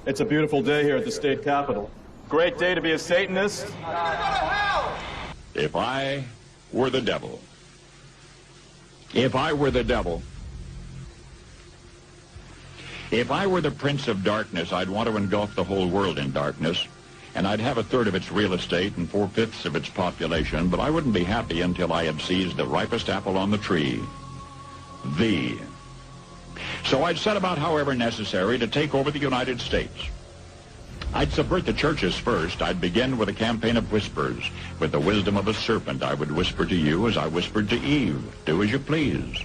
It's a beautiful day here at the state capitol. Great day to be a Satanist. If I were the devil, if I were the devil, if I were the prince of darkness, I'd want to engulf the whole world in darkness, and I'd have a third of its real estate and 4/5 of its population, but I wouldn't be happy until I had seized the ripest apple on the tree, thee. So I'd set about, however necessary, to take over the United States. I'd subvert the churches first. I'd begin with a campaign of whispers. With the wisdom of a serpent, I would whisper to you as I whispered to Eve, do as you please.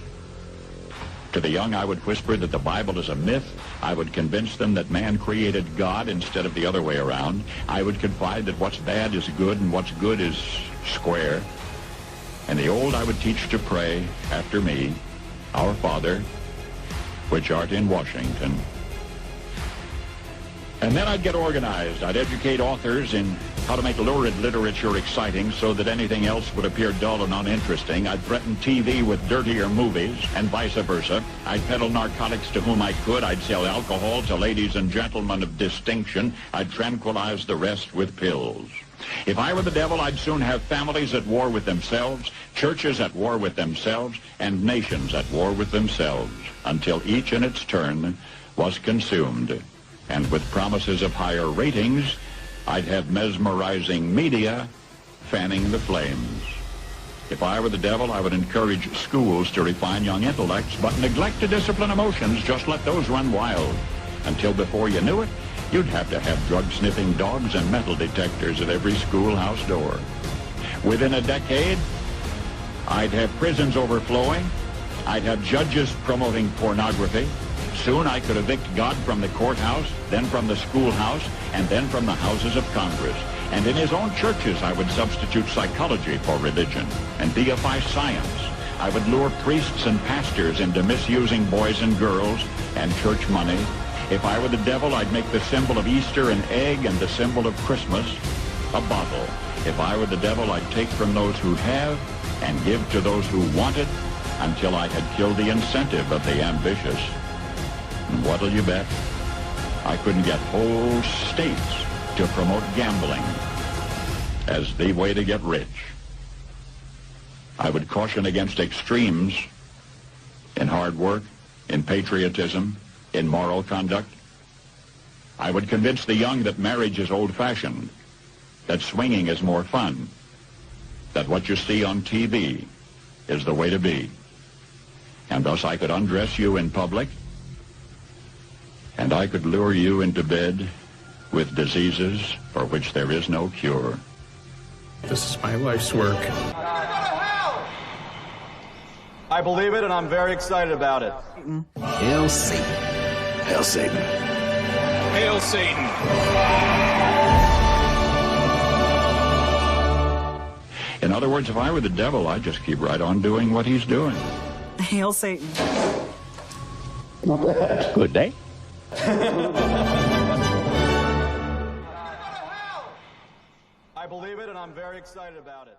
To the young, I would whisper that the Bible is a myth. I would convince them that man created God instead of the other way around. I would confide that what's bad is good and what's good is square. And the old I would teach to pray after me, Our Father, which art in Washington. And then I'd get organized. I'd educate authors in how to make lurid literature exciting so that anything else would appear dull and uninteresting. I'd threaten TV with dirtier movies and vice versa. I'd peddle narcotics to whom I could. I'd sell alcohol to ladies and gentlemen of distinction. I'd tranquilize the rest with pills. If I were the devil, I'd soon have families at war with themselves, churches at war with themselves, and nations at war with themselves, until each in its turn was consumed. And with promises of higher ratings, I'd have mesmerizing media fanning the flames. If I were the devil, I would encourage schools to refine young intellects, but neglect to discipline emotions. Just let those run wild. Until before you knew it, you'd have to have drug-sniffing dogs and metal detectors at every schoolhouse door. Within a decade, I'd have prisons overflowing. I'd have judges promoting pornography. Soon I could evict God from the courthouse, then from the schoolhouse, and then from the houses of Congress. And in his own churches, I would substitute psychology for religion and deify science. I would lure priests and pastors into misusing boys and girls and church money. If I were the devil, I'd make the symbol of Easter an egg and the symbol of Christmas a bottle. If I were the devil, I'd take from those who have and give to those who want it until I had killed the incentive of the ambitious. And what'll you bet? I couldn't get whole states to promote gambling as the way to get rich. I would caution against extremes in hard work, in patriotism, in moral conduct. I would convince the young that marriage is old-fashioned, that swinging is more fun, that what you see on TV is the way to be. And thus I could undress you in public, and I could lure you into bed with diseases for which there is no cure. This is my life's work. I believe it, and I'm very excited about it. Hail Satan. Hail Satan. Hail Satan. In other words, if I were the devil, I'd just keep right on doing what he's doing. Hail Satan. Not bad. Good day. I believe it, and I'm very excited about it.